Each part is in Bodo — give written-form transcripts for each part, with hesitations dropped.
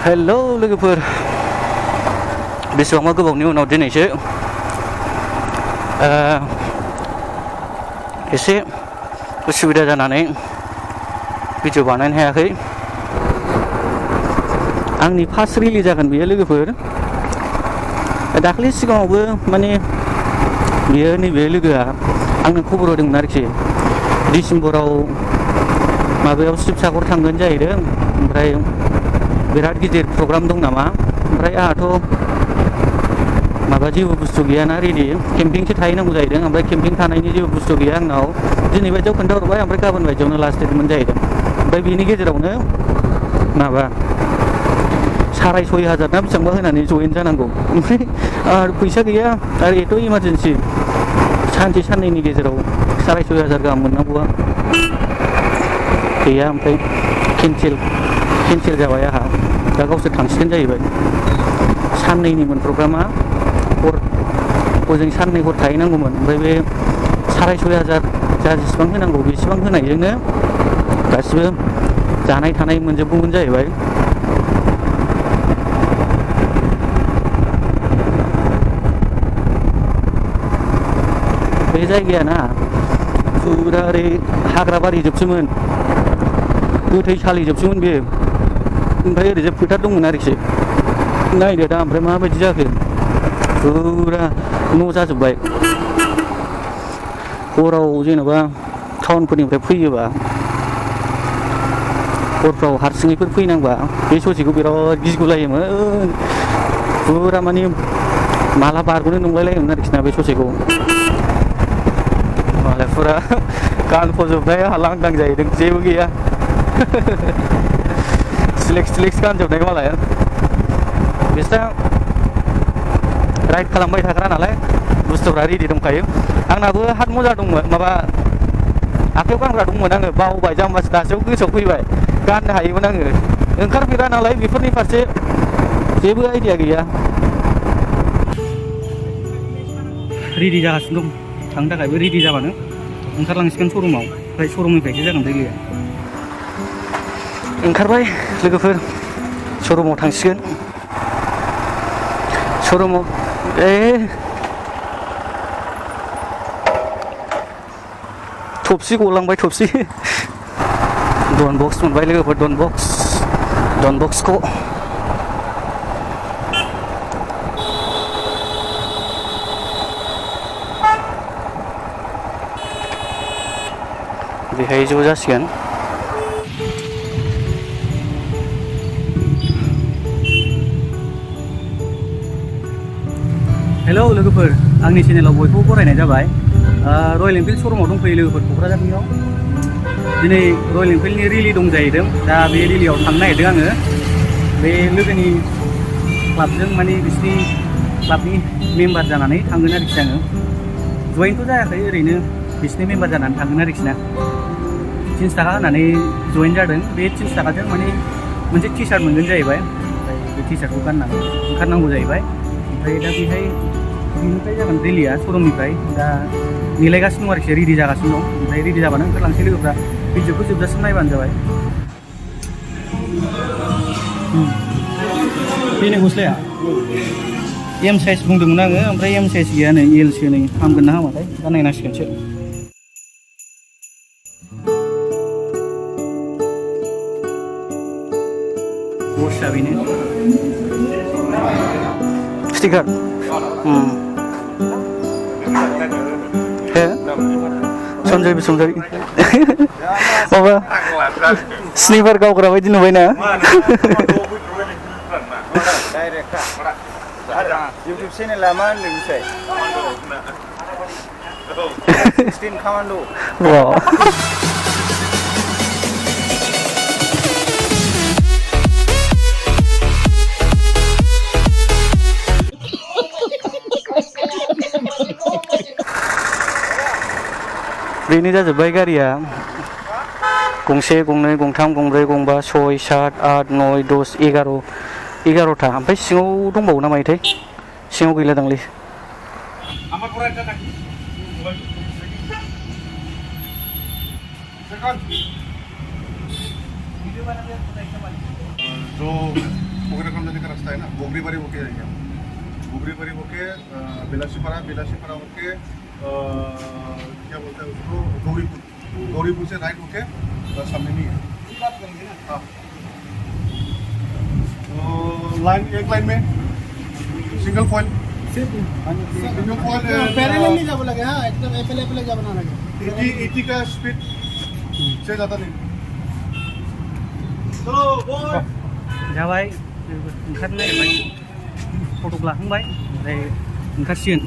हेलौ लोगोफोर बेसेबांबा गोबावनि उनाव दिनैसो एसे उसुबिदा जानानै भिडिअ बानायनो हायाखै। आंनि फार्स्ट रिलिज जागोन बेयो लोगोफोर। दाख्लै सिगाङावबो माने बेयो नैबे लोगोआ आंनो खबर होदोंमोन आरोखि डिसेम्बराव माबायाव शिबसागर थांगोन जाहैदों, ओमफ्राय बिराद गिदिर प्रग्राम दं नामा। ओमफ्राय आंहाथ' माबा जेबो बुस्थु गैयाना रेडि, केम्पिंसो थाहैनांगौ जाहैदों। ओमफ्राय केम्पिं थानायनि जेबो बुस्थु गैया आंनाव। दिनै बायदियाव खोन्थाहरबाय, ओमफ्राय गाबोन बायदियावनो लास्ट डेटमोन जाहैदों। ओमफ्राय बेनि गेजेरावनो माबा 6,500 ना बेसेबांबा होनानै जयेन जानांगौ। ओमफ्राय आरो फैसा गैया, आरो एथ' इमारजेन्सि सानसे साननैनि गेजेराव 6,500 गाहाम मोननांगौआ गैया। ओमफ्राय केन्सेल जाबाय आंहा। दा गावसोर थांसिगोन जाहैबाय। साननैनिमोन प्रग्रामा, हजों साननै हर थाहैनांगौमोन। ओमफ्राय बे 6,500 जा जेसेबां होनांगौ बेसेबां होनायजोंनो गासिबो जानाय थानाय मोनजोबगौमोन जाहैबाय। बे जायगाया ना फुरा ओरै हाग्रा बारि जोबसोमोन, गोथै सालिजोबसोमोन बे। ओमफ्राय ओरैजाय फोथार दंमोन आरोखि। नायदो दा ओमफ्राय माबायदि जाखो, फुरा न' जाजोब्बाय। हराव जेन'बा टाउनफोरनिफ्राय फैयोबा, हरफ्राव हारसिङैफोर फैनांबा बे ससेखौ बिराद गिगुलायोमोन। फुरा माने माला बारग'नो नंलायलायोमोन आरोखि ना बे ससेखौ। मालाय फुरा गानफबजोबनाय, आंहा लांदां जाहैदों, जेबो गैया। स्लेक्स गानजोबनाय मालाय। बिस्रा राइड खालामबाय थाग्रा नालाय बुस्थुफ्रा रेडि दंखायो। आंनाबो हात मोजा दंमोन, माबा आखाइयाव गानग्रा दंमोन। आङो बावबाय, जाम्बासो दासो गोसोआव फैबाय। गाननो हायोमोन आङो, ओंखारफेरा नालाय बेफोरनि फारसे जेबो आइडिया गैया। रेडि जागासिनो दं, थांनो थाखायबो रेडि जाबानो ओंखारलांसिगोन शरुमाव। ओमफ्राय शरुमनिफ्रायसो जागोन रिलिया। ओंखारबाय लोगोफोर, शरुमाव थांसिगोन। शरुमाव थफसि गलांबाय, थफसि। डन बक्स मोनबाय लोगोफोर, डन बक्सखौ। बेहाय ज' जासिगोन। हेलौ लोगोफोर, आंनि चेनेलाव बयखौबो बरायनाय जाबाय। रयेल एनफिल्ड शरुमाव दंफैयो लोगोफोर, क'क्राझारनियाव। दिनै रयेल एनफिल्डनि रिलि दं जाहैदों। दा बे रिलियाव थांनो नागिरदों आङो। बे लोगोनि क्लाबजों, माने बिसिनि क्लाबनि मेम्बार जानानै थांगोन आरोखि आङो। जयेनथ' जायाखै, ओरैनो बिसिनि मेम्बार जानानै थांगोन आरोखि ना। 3 थाखा होनानै जयेन जादों। बे 3 थाखाजों माने मोनसे टि सार्ट मोनगोन जाहैबाय। ओमफ्राय बे टि सार्टखौ गाननानै ओंखारनांगौ जाहैबाय। ओमफ्राय दा बेहाय बिनिफ्राय जागोन रिलिया, शरुमनिफ्राय। दा नेलायगासिनो दं आरोखि, रेडि जागासिनो दं। ओमफ्राय रेडि जाबानो ओंखारलांसै लोगोफ्रा। भिडिअखौ जोबजासिम नायबानो जाबाय। बेनो गस्लाया एम साइज बुंदोंमोन आङो, ओमफ्राय एम साइज गैया नै, एल सो नै। हामगोन ना हामाथाय दा नायनांसिगोनसो। बसआ बेनो स्टिकार। सन्जय बसुमतारी। माबा स्निपार गावग्रा बायदि नुबायना। इउटुब चेनेला मा होनदों मिथिबाय? 16 Commando। बेनो जाजोब्बाय गारिया। गंसे, गंनै, गंथाम, गंब्रै, गंबा, 6, 7, 8, 9, 10, 11टा। ओमफ्राय सिङाव दंबावो ना मायोथाय? सिङाव गैला दांलै। Pokoknya kalau nanti kerasta ya, Bogri-Bari oke aja. Bogri-Bari oke, Belasi-Para oke, क्या बोलते हैं उसको गौरीपुर से राइट होके सामने में है हाँ तो लाइन एक लाइन में सिंगल फॉइल पैरेलली যাব লাগে হ্যাঁ একদম এপেলে যাব না লাগে 80 का स्पीड से ज़्यादा नहीं चलो बोल जाबाय ओंखारनो नागिरबाय फटक लाखांबाय ओमफ्राय ओंखारसिगोन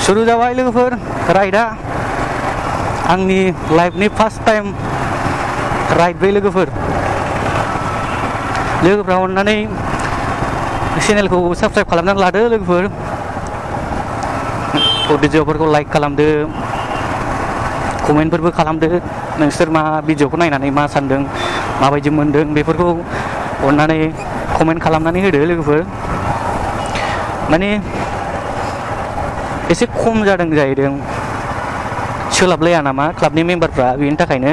सुरु जाबाय लोगोफोर राइडआ आंनि लाइफनि फार्स्ट टाइम राइड बे लोगोफोर लोगोफ्रा अननानै चेनेलखौ साबस्क्राइब खालामनानै लादो लोगोफोर भिडिअफोरखौ लाइक खालामदो कमेन्टफोरबो खालामदो नोंसोर मा भिडिअखौ नायनानै मा सानदों माबायदि मोनदों बेफोरखौ अननानै कमेन्ट खालामनानै होदो लोगोफोर माने एसे खम जादों जाहैदों सोलाबलाया नामा क्लाबनि मेम्बारफ्रा बेनि थाखायनो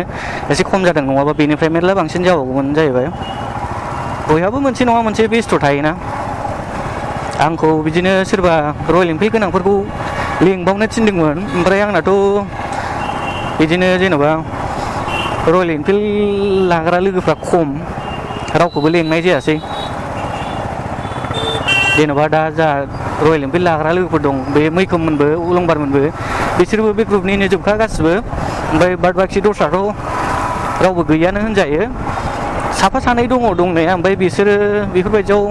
एसे खम जादों नङाबा बेनिफ्राय मेरला बांसिन जाबावगौमोन जाहैबाय बयहाबो मोनसे नङा मोनसे बेस्थ' थायोना आंखौ बिदिनो सोरबा रयेल एनफिल्ड गोनांफोरखौ लिंबावनो थिनदोंमोन ओमफ्राय आंनाथ' बिदिनो जेन'बा रयेल एनफिल्ड लाग्रा लोगोफ्रा खम रावखौबो लेंनाय जायासै जेन'बा दा जा रयेल एनफिल्ड लाग्रा लोगोफोर दं बे मैखोममोनबो अलंबारमोनबो बिसोरबो बे ग्रुपनिनो जोबखा गासिबो ओमफ्राय बाद बाखि दस्राथ' रावबो गैयानो होनजायो साफा सानै दङ दंनाया ओमफ्राय बिसोरो बेफोरबायदियाव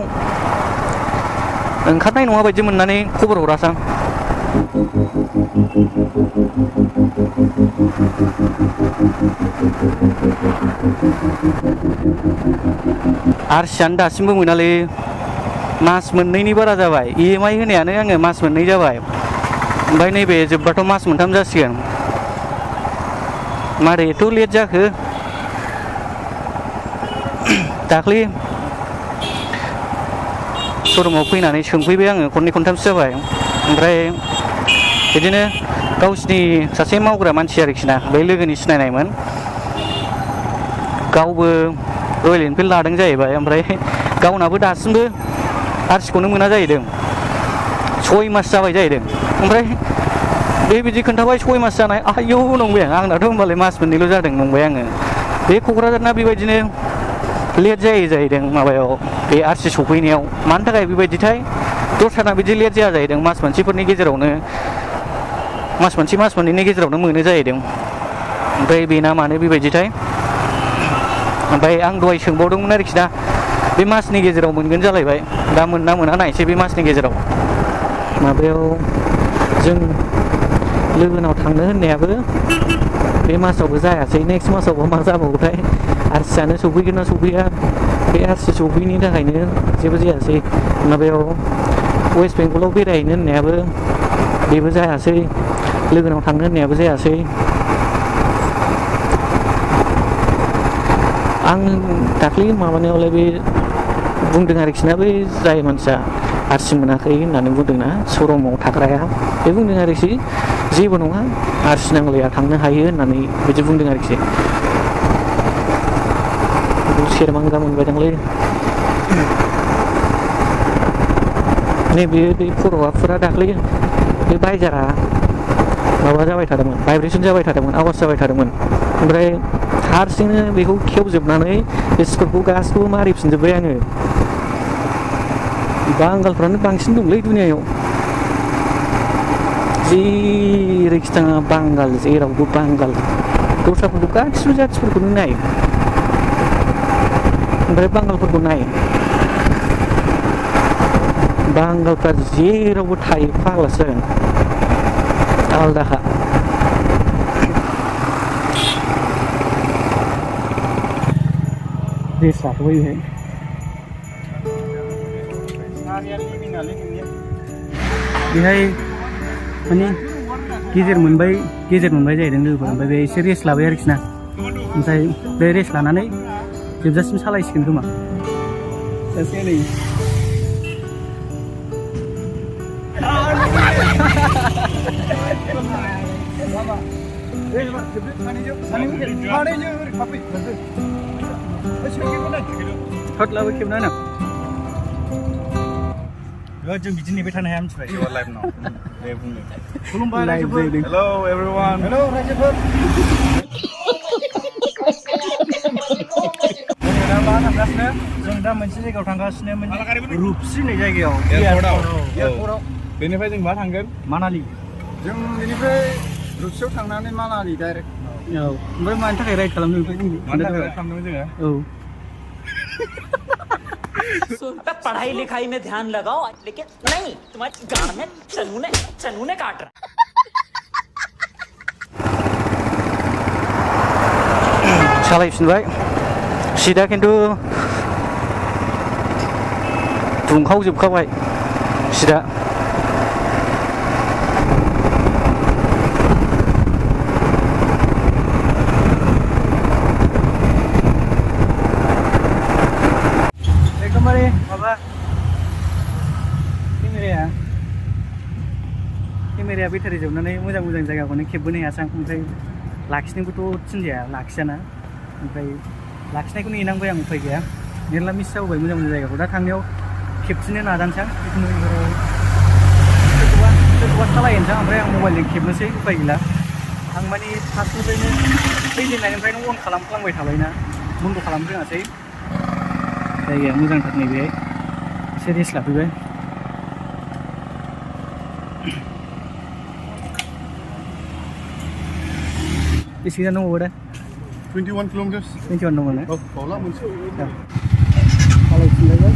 ओंखारनाय नङा बायदि मोननानै खबर हरासां आरसियानो दासिमबो मोनालै मास मोननैनि बारा जाबाय EMI होनायानो आङो मास मोननै जाबाय ओमफ्राय नैबे जोब्बाथ' मास मोनथाम जासिगोन मारै एथ' लेट जाखो दाख्लै श'रुमाव फैनानै सोंफैबाय आङो खननै खनथामसो जाबाय ओमफ्राय बिदिनो गावसिनि सासे मावग्रा मानसि आरोखि ना बै लोगोनि सिनायनायमोन गावबो रयेल एनफिल्ड लादों जाहैबाय ओमफ्राय गावनाबो दासिमबो आरसिखौनो मोना जाहैदों 6 मास जाबाय जाहैदों ओमफ्राय बेबायदि खोन्थाबाय 6 मास जानाय आयौ नंबाय आंनाथ' होनबालाय मास मोननैल' जादों नंबाय आङो बे क'क्राझारना बेबायदिनो लेट जायो जाहैदों माबायाव बे आरसि सफैनायाव मानि थाखाय बेबायदिथाय दस्राना बिदि लेट जाया जाहैदों मास मोनसेफोरनि गेजेरावनो मास मोननैनि गेजेरावनो मोनो जाहैदों ओमफ्राय बेना मानो बेबायदिथाय ओमफ्राय आं दहाय सोंबावदोंमोन आरोखि ना बे मासनि गेजेराव मोनगोन जालायबाय दा मोनना मोना नायसै बे मासनि गेजेराव माबायाव जों लोगोनाव थांनो होननायाबो बे मासावबो जायासै नेक्स्ट मासावबो मा जाबावोथाय आरसियानो सफैगोन ना सफैया बे आरसि सफैनि थाखायनो जेबो जायासै माबायाव वेस्ट बेंगलाव बेरायहैनो होननायाबो बेबो जायासै लोगोनाव थांनो होननायाबो जायासै आं दाख्लै माबानायावलाय बे बुंदों आरोखि ना बै जाय मानसिया आरसि मोनाखै होननानै बुंदोंना श'रुमाव थाग्राया बे बुंदों आरोखि जेबो नङा आरसि नांलाया थांनो हायो होननानै बिदि बुंदों आरोखि सेरमांगा मोनबायदांलै नैबे बे खर'आ फुरा दाख्लै बे बायजारा माबा जाबाय थादोंमोन भाइब्रेसन जाबाय थादोंमोन आवाज जाबाय थादोंमोन ओमफ्राय हारसिंनो बेखौ खेवजोबनानै बे स्कुलखौ गासिखौबो मारिफिनजोब्बाय आङो बांगालफ्रानो बांसिन दंलै दुनियायाव जेरैखि थाङा बांगाल जेरावबो बांगाल दस्राफोरखौ गासिबो जाथिफोरखौनो नाय ओमफ्राय बांगालफोरखौ नाय बांगालफ्रा जेरावबो थायो फाग्लासो जागोन आलदाखा रेस लाथ'बाय बेहाय माने गेजेर मोनबाय जाहैदों लोगोफोर ओमफ्राय बे एसे रेस्ट लाबाय आरोखि ना ओमफ्राय बे रेस्ट लानानै जोबजासिम सालायसिगोन खोमा Saya nih. Hot lah wikim nana. जों बिदि नेबाय थानो हाया मिथिबाय इउ आर लाइभ नाउ दे बुंदो खुलुमबाय रायजोफोर हेलौ एभरिवान हेलौ रायजोफोर जों दा मा थांगासिनो जों दा मोनसे जायगायाव थांगासिनो रुपसि होननाय जायगायाव एयारपर्टआव बेनिफ्राय जों मा थांगोन मानालि जों बेनिफ्राय रुपसियाव थांनानै मानालि डाइरेक्ट औ ओमफ्राय मानि थाखाय राइड खालामदों बेखौ बुंदो मानि थाखाय खालामदोंमोन जोङो औ पढ़ाई लिखाई में ध्यान लगाओ लेकिन नहीं तुम्हारे गाड़ में चनू ने काट रहा सालायफिनबाय सीटआ खिन्थु दुंखावजोबखाबाय सीटआ एकदमबारे माबा केमेराया बेटारि जोबनानै मोजां जायगाखौनो खेबबोनो हायासां ओमफ्राय लाखिनोबोथ' थिनजाया लाखियाना ओमफ्राय लाखिनायखौ नेनांबाय आं उफाय गैया मेरला मिस जाबोबाय मोजां जायगाखौ दा थांनायाव खेबफिननो नाजानोसां जिखुनु सोरखौबा सालायनोसां ओमफ्राय आं मबाइलजों खेबनोसै उफाय गैला आं माने फार्स्टनिफ्रायनो फैजेननायनिफ्रायनो अन खालामफ्लांबाय थाबायना बन्द' खालामनो रोङासै जायगाया मोजांथार नैबेहाय एसे रेस्ट लाफैबाय बेसे गोजान दंबावो दा 21 kilometers 21 दङ ना औ बावला मोनसे सालायफिनलायबाय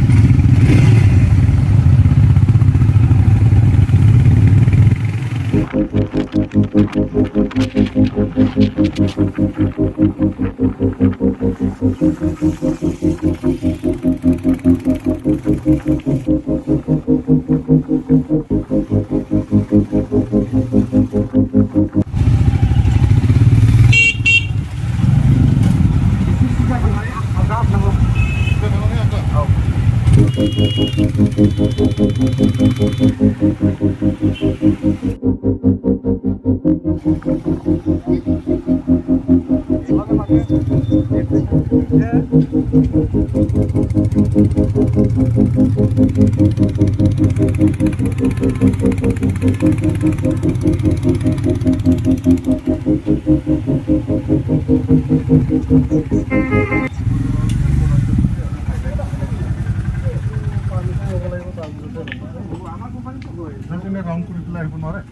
nanti round ku itu lah pun orang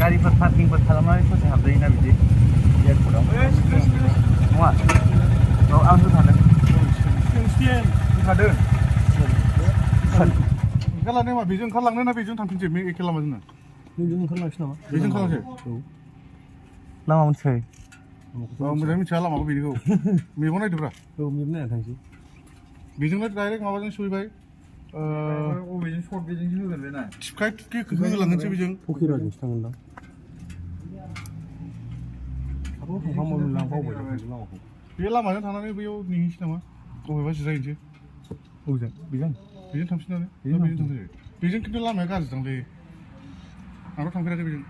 गारिफोर पार्किंफोर खालामनानै ससे हाबजायोना बिदि एयारपर्टआव नङा औ आं होखादों होखादों ओंखारलांनाय मा बेजों ओंखारलांनो ना बेजों थांफिनसै एखे लामाजोंनो नोंजों ओंखारलांसै नामा बेजों ओंखारलांसै लामा मोनथिखायो मोजाङै मिथिया लामाखौ बेनिखौ मेगन नायदोब्रा औ मेप नायना थांसै बेजोंनो डाइरेक्ट माबाजों सहैबाय बबेजों सर्ट बेजोंसो होगोन बे ना थिबखाय थुबखे होलांनोसै बेजों फकिराजोंसो थांगोनदां बे लामाजों थांनानै बैयाव नेहैसै नामा बबेबा जिरायनोसै औ बेजों बेजों थांफिननानै बेजों थांसै बेजों खिन्थु लामाया गाज्रिदांलै आंथ' थांफेराखै बेजों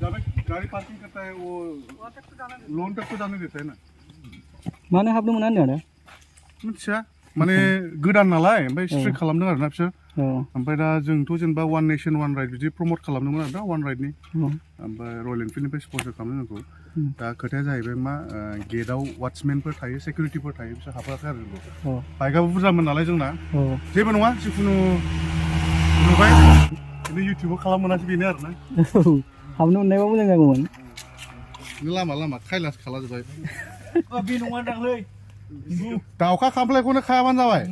जाबाय गारि पार्किंग करता है वो लोन तक तो जाने देता है ना मानो हाबनो मोना होनदों आदा मिथिया माने गोदान नालाय ओमफ्राय स्ट्रिक खालामदों आरोना बिसोर औ ओमफ्राय दा जोंथ' जेनेबा वान नेशन वान राइड बिदि प्रमट खालामदोंमोन आरो दा वान राइडनि औ ओमफ्राय रयेल एनफिल्डनिफ्राय स्पन्सर खालामदों जोंखौ दा खोथाया जाहैबाय मा गेटआव वाट्समेनफोर थायो सेकिउरिटिफोर थायो बिसोर हाबाखै आरो जोंखौ औ बाइकआबो बुरजामोन नालाय जोंना औ जेबो नङा जिखुनु नुबाय बिदिनो इउटिउबाव खालाम मोनासै बेनो आरोना हाबनो मोननायबा मोजां जागौमोन लामा लामा खायलास खालाजोब्बाय बे नङा दांलै दाउखा खामफ्लायखौनो खायाबानो जाबाय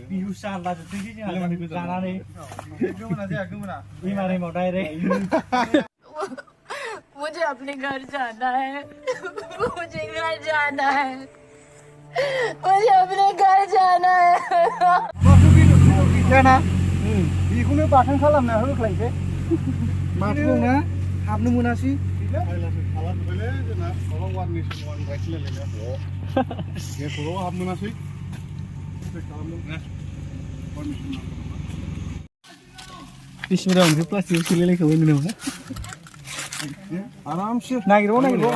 बिहुसा आलदा जोबदोंसै जोंहा जानानै बेमार हेमाव डाइरेक्ट मुझे अपने घर जाना है मुझे घर जाना है मुझे अपने घर जाना है जाना बेखौनो बाथोन खालामना होख्लायसै माथोना हाबनो मोनासै बिस्मिल्लाह ओमफ्राय प्लास्टिकआव सोलायलायखौ होनो नामा आरामसे नागिरबाव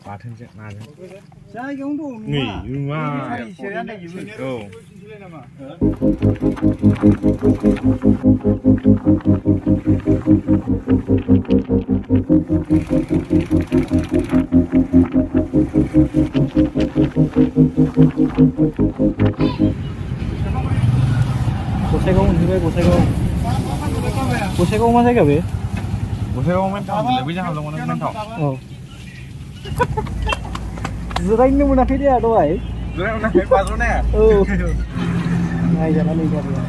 बाथोनजों नाजों जायगायावनो दं नै नुवा औ गसाइगाव मोनफैबाय गसाइगाव मा जायगा बे गसाइगाव मेनथाव बै जाहा दङ मेनथाव औ जिरायनो मोनाखै दे दहाय जिरायनानै बाज्र'नाया औ नायजानानै गारिया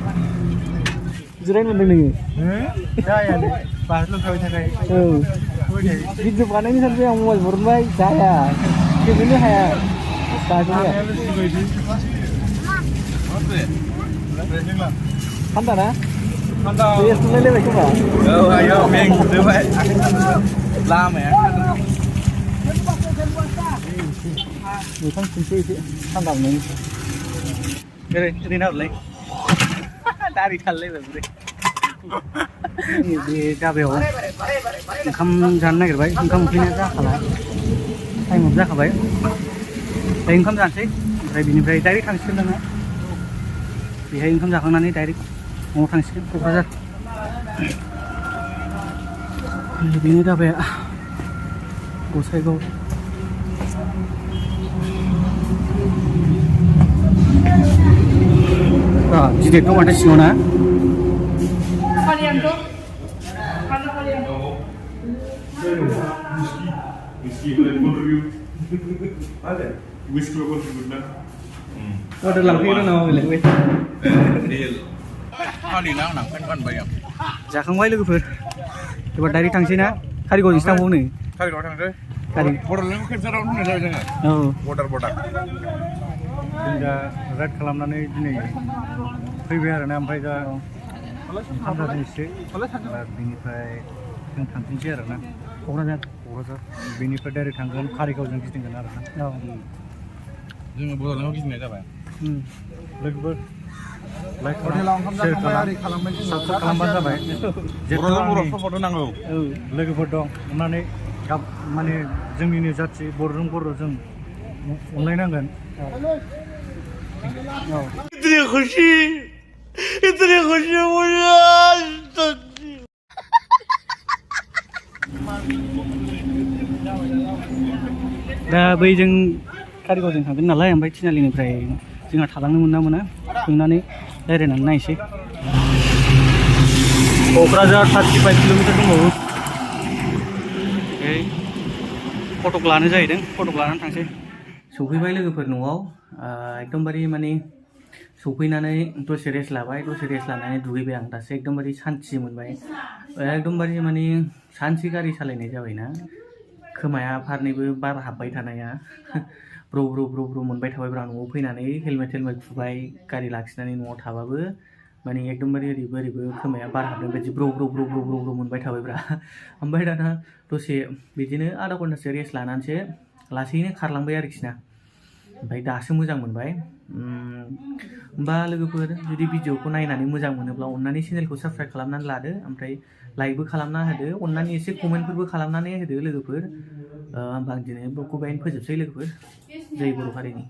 जिरायनो मोनदों नोङो जायालै बाज्र'खाबाय थाखाय औ भिडिअ बानायनो सानबाय आं मबाइल बरनबाय जाया खेबनोनो हाया बाज्र'नाया थान्दा ना रेस्ट लायलायबाय खोमा औ आयौ मेंजोबबाय लामाया मोखां खनसे एसे थान्दा मोनो ओरैनो हरलाय दारि थालायबाय बुरै बे दाबायाव ओंखाम जानो नागिरबाय ओंखाम उखैनाया जाखाला टाइमाव जाखाबाय दायो ओंखाम जानोसै ओमफ्राय बिनिफ्राय डाइरेक्ट थांसिगोन दाना बेहाय ओंखाम जाखांनानै डाइरेक्ट न'आव थांसिगोन क'क्राझार बेनो दाबाया गसाइगाव गिदिर दं माथो सिङाव ना order लांफैगोन नामा बेलाय जाखांबाय लोगोफोर एबार डाइरेक्ट थांसै ना कारिगावजोंसो थांबावो नै कारिगाव थांसै बड'लेण्ड केन्सारावनो होननाय जाबाय जोङो औ बर्डार जों दा राइड खालामनानै दिनै फैबाय आरोना ओमफ्राय दा ओंखाम जादोंसै बेनिफ्राय जों थांफिनसै आरोना क'क्राझार बेनिफ्राय डाइरेक्ट थांगोन कारिगावजों गिदिंगोन आरोना जोङो बड'लेण्डआव गिदिंनाय जाबाय लोगोफोर लाइक खालामबानो जाबाय बर' नांगौ लोगोफोर दं अननानै माने जोंनिनो जाथि बर'जों बर' जों अनलायनांगोन इतनी खुशी मुझे दा बै जों कारिगावजों थांगोन नालाय ओमफ्राय थिनालिनिफ्राय जोंहा थालांनो मोना थांनानै रायज्लायनानै नायसै क'क्राझार 35 किल'मिटार दंबावो फटक लानो जाहैदों फटक लानानै थांसै सौफैबाय लोगोफोर न'आव एकदमबारे माने सौफैनानै दसे रेस्ट लाबाय दसे रेस्ट लानानै दुगैबाय आं दासो एकदमबारे सान्थि मोनबाय एकदमबारे माने सानसे गारि सालायनाय जाबायना खोमाया फारनैबो बार हाबबाय थानाया ब्र' मोनबाय थाबायब्रा न'आव फैनानै हेलमेट खुबाय गारि लाखिनानै न'आव थाबाबो माने एकदमबारे ओरैबो खोमाया बार हाबनाय बायदि ब्र' मोनबाय थाबायब्रा ओमफ्राय दाना दसे बिदिनो आधा घन्टासो रेस्ट लानानैसो लासैनो खारलांबाय आरोखि ना ओमफ्राय दासो मोजां मोनबाय होमबा लोगोफोर जुदि भिडिअखौ नायनानै मोजां मोनोब्ला अननानै चेनेलखौ साबस्क्राइब खालामनानै लादो ओमफ्राय लाइकबो खालामना होदो अननानै एसे कमेन्टफोरबो खालामनानै होदो लोगोफोर होमबा आं दिनै ब्लगखौ बेहायनो फोजोबसै लोगोफोर जय बर' हारिनि